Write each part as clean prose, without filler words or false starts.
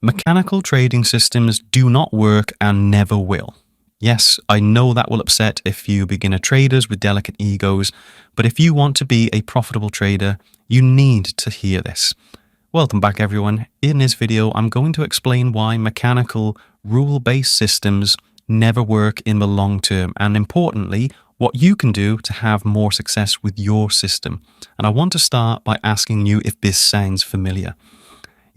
Mechanical trading systems do not work and never will. Yes, I know that will upset a few beginner traders with delicate egos, but if you want to be a profitable trader, you need to hear this. Welcome back everyone. In this video, I'm going to explain why mechanical, rule-based systems never work in the long term, and importantly, what you can do to have more success with your system. And I want to start by asking you if this sounds familiar.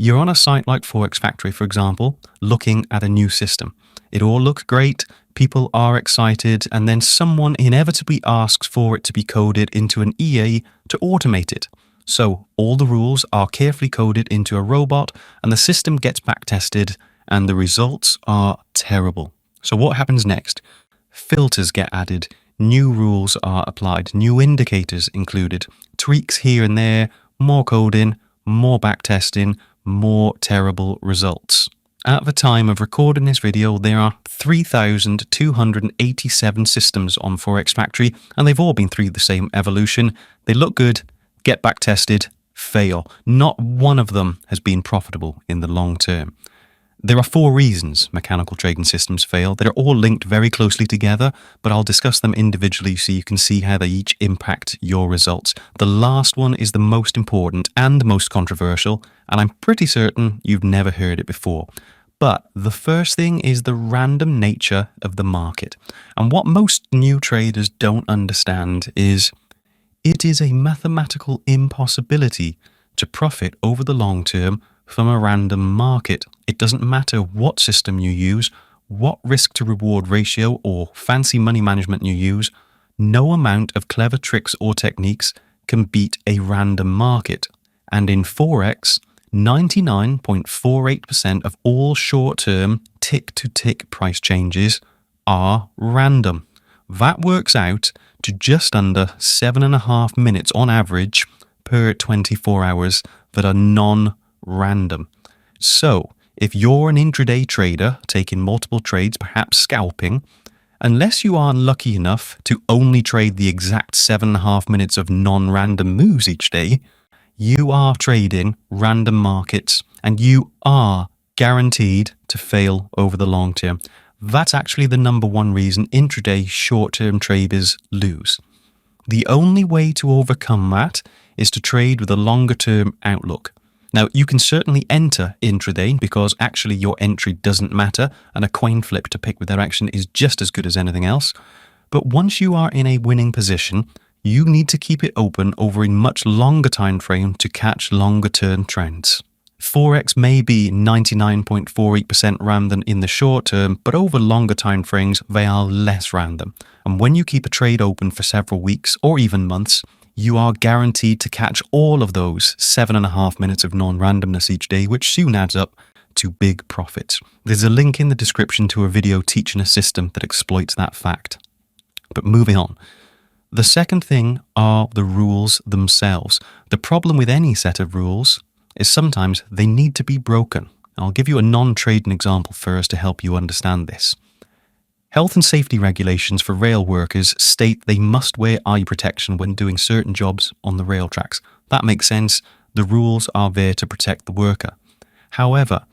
You're on a site like Forex Factory, for example, looking at a new system. It all looks great, people are excited, and then someone inevitably asks for it to be coded into an EA to automate it. So all the rules are carefully coded into a robot, and the system gets back tested, and the results are terrible. So what happens next? Filters get added, new rules are applied, new indicators included, tweaks here and there, more coding, more back testing, more terrible results. At the time of recording this video, there are 3,287 systems on Forex Factory, and they've all been through the same evolution. They look good, get back tested, fail. Not one of them has been profitable in the long term. There are 4 reasons mechanical trading systems fail. They're all linked very closely together, but I'll discuss them individually so you can see how they each impact your results. The last one is the most important and the most controversial, and I'm pretty certain you've never heard it before. But the first thing is the random nature of the market. And what most new traders don't understand is it is a mathematical impossibility to profit over the long term from a random market. It doesn't matter what system you use, what risk to reward ratio or fancy money management you use, no amount of clever tricks or techniques can beat a random market. And in Forex, 99.48% of all short-term tick-to-tick price changes are random. That works out to just under 7.5 minutes on average per 24 hours that are non-random. So, if you're an intraday trader taking multiple trades, perhaps scalping, unless you are lucky enough to only trade the exact 7.5 minutes of non-random moves each day, you are trading random markets and you are guaranteed to fail over the long term. That's actually the number one reason intraday short-term traders lose. The only way to overcome that is to trade with a longer-term outlook. Now, you can certainly enter intraday because actually your entry doesn't matter and a coin flip to pick the direction is just as good as anything else. But once you are in a winning position, you need to keep it open over a much longer time frame to catch longer term trends. Forex may be 99.48% random in the short term, but over longer time frames, they are less random. And when you keep a trade open for several weeks or even months, you are guaranteed to catch all of those 7.5 minutes of non-randomness each day, which soon adds up to big profits. There's a link in the description to a video teaching a system that exploits that fact. But moving on. The second thing are the rules themselves. The problem with any set of rules is sometimes they need to be broken. I'll give you a non-trading example first to help you understand this. Health and safety regulations for rail workers state they must wear eye protection when doing certain jobs on the rail tracks. That makes sense. The rules are there to protect the worker. However,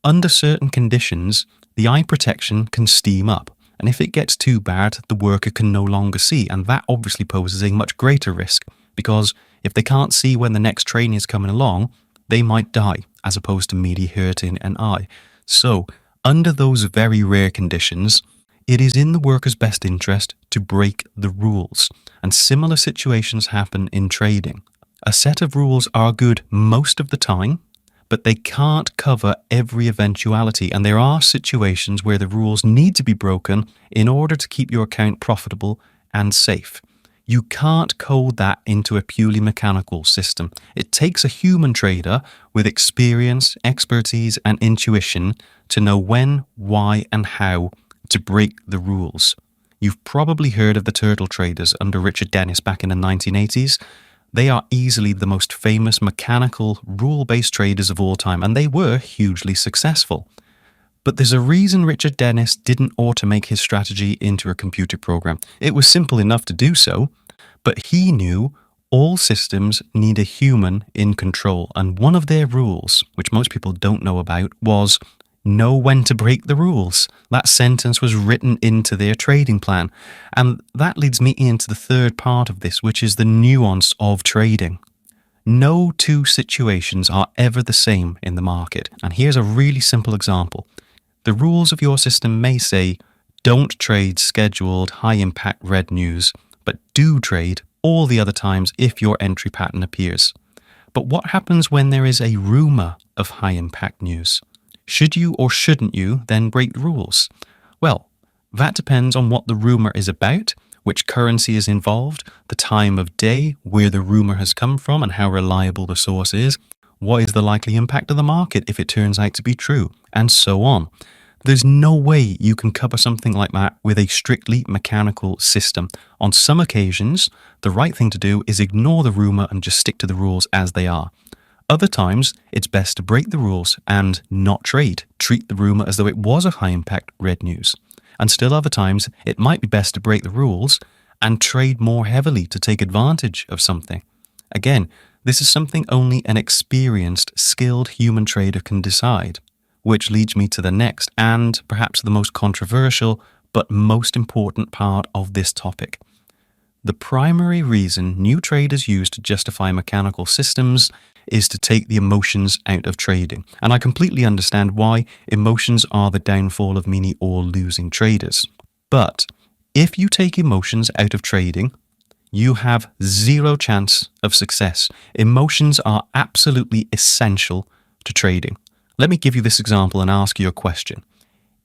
under certain conditions, the eye protection can steam up. And if it gets too bad, the worker can no longer see. And that obviously poses a much greater risk because if they can't see when the next train is coming along, they might die as opposed to merely hurting an eye. So, under those very rare conditions, it is in the worker's best interest to break the rules, and similar situations happen in trading. A set of rules are good most of the time, but they can't cover every eventuality, and there are situations where the rules need to be broken in order to keep your account profitable and safe. You can't code that into a purely mechanical system. It takes a human trader with experience, expertise, and intuition to know when, why, and how to break the rules. You've probably heard of the turtle traders under Richard Dennis back in the 1980s. They are easily the most famous mechanical, rule-based traders of all time, and they were hugely successful. But there's a reason Richard Dennis didn't automate his strategy into a computer program. It was simple enough to do so, but he knew All systems need a human in control, and one of their rules, which most people don't know about, was know when to break the rules. That sentence was written into their trading plan. And that leads me into the third part of this, which is the nuance of trading. No two situations are ever the same in the market. And here's a really simple example. The rules of your system may say, don't trade scheduled high-impact red news, but do trade all the other times if your entry pattern appears. But what happens when there is a rumor of high-impact news? Should you or shouldn't you then break the rules? Well, that depends on what the rumor is about, which currency is involved, the time of day, where the rumor has come from and how reliable the source is, what is the likely impact of the market if it turns out to be true, and so on. There's no way you can cover something like that with a strictly mechanical system. On some occasions, the right thing to do is ignore the rumor and just stick to the rules as they are. Other times, it's best to break the rules and not trade. Treat the rumor as though it was a high-impact red news. And still other times, it might be best to break the rules and trade more heavily to take advantage of something. Again, this is something only an experienced, skilled human trader can decide, which leads me to the next and perhaps the most controversial but most important part of this topic. The primary reason new traders use to justify mechanical systems is to take the emotions out of trading. And I completely understand why emotions are the downfall of many or losing traders. But if you take emotions out of trading, you have zero chance of success. Emotions are absolutely essential to trading. Let me give you this example and ask you a question.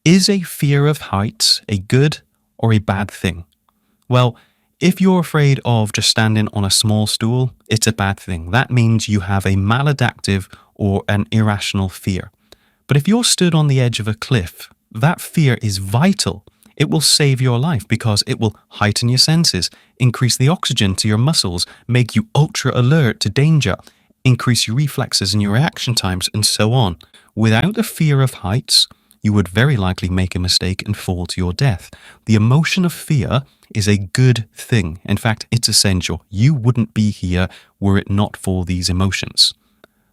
Is a fear of heights a good or a bad thing? Well, if you're afraid of just standing on a small stool, it's a bad thing. That means you have a maladaptive or an irrational fear. But if you're stood on the edge of a cliff, that fear is vital. It will save your life because it will heighten your senses, increase the oxygen to your muscles, make you ultra alert to danger, increase your reflexes and your reaction times, and so on. Without the fear of heights, you would very likely make a mistake and fall to your death. The emotion of fear is a good thing. In fact, it's essential. You wouldn't be here were it not for these emotions.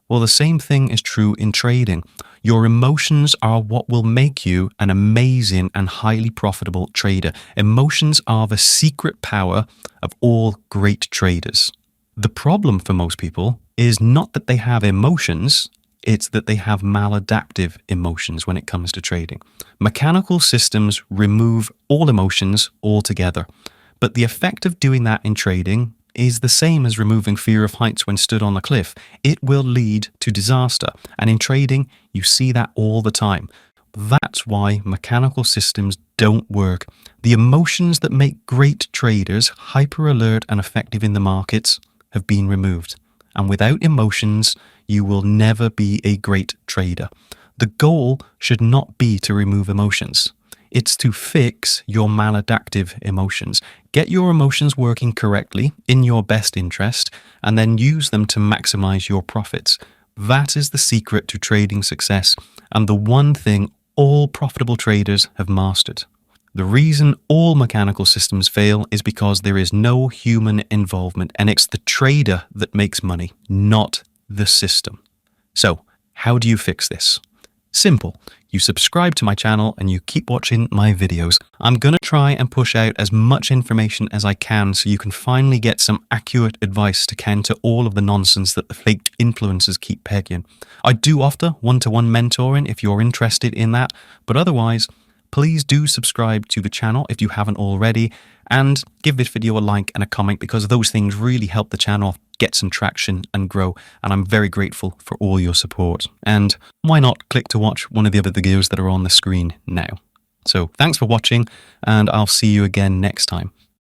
Well, the same thing is true in trading. Your emotions are what will make you an amazing and highly profitable trader. Emotions are the secret power of all great traders. The problem for most people is not that they have emotions, it's that they have maladaptive emotions when it comes to trading. Mechanical systems remove all emotions altogether, but the effect of doing that in trading is the same as removing fear of heights when stood on a cliff. It will lead to disaster, and in trading, you see that all the time. That's why mechanical systems don't work. The emotions that make great traders hyper alert and effective in the markets have been removed. And without emotions, you will never be a great trader. The goal should not be to remove emotions. It's to fix your maladaptive emotions. Get your emotions working correctly in your best interest and then use them to maximize your profits. That is the secret to trading success and the one thing all profitable traders have mastered. The reason all mechanical systems fail is because there is no human involvement, and it's the trader that makes money, not the system. So, how do you fix this? Simple. You subscribe to my channel and you keep watching my videos. I'm going to try and push out as much information as I can so you can finally get some accurate advice to counter all of the nonsense that the fake influencers keep pegging. I do offer one-to-one mentoring if you're interested in that, but otherwise, please do subscribe to the channel if you haven't already, and give this video a like and a comment because those things really help the channel get some traction and grow, and I'm very grateful for all your support. And why not click to watch one of the other videos that are on the screen now. So thanks for watching, and I'll see you again next time.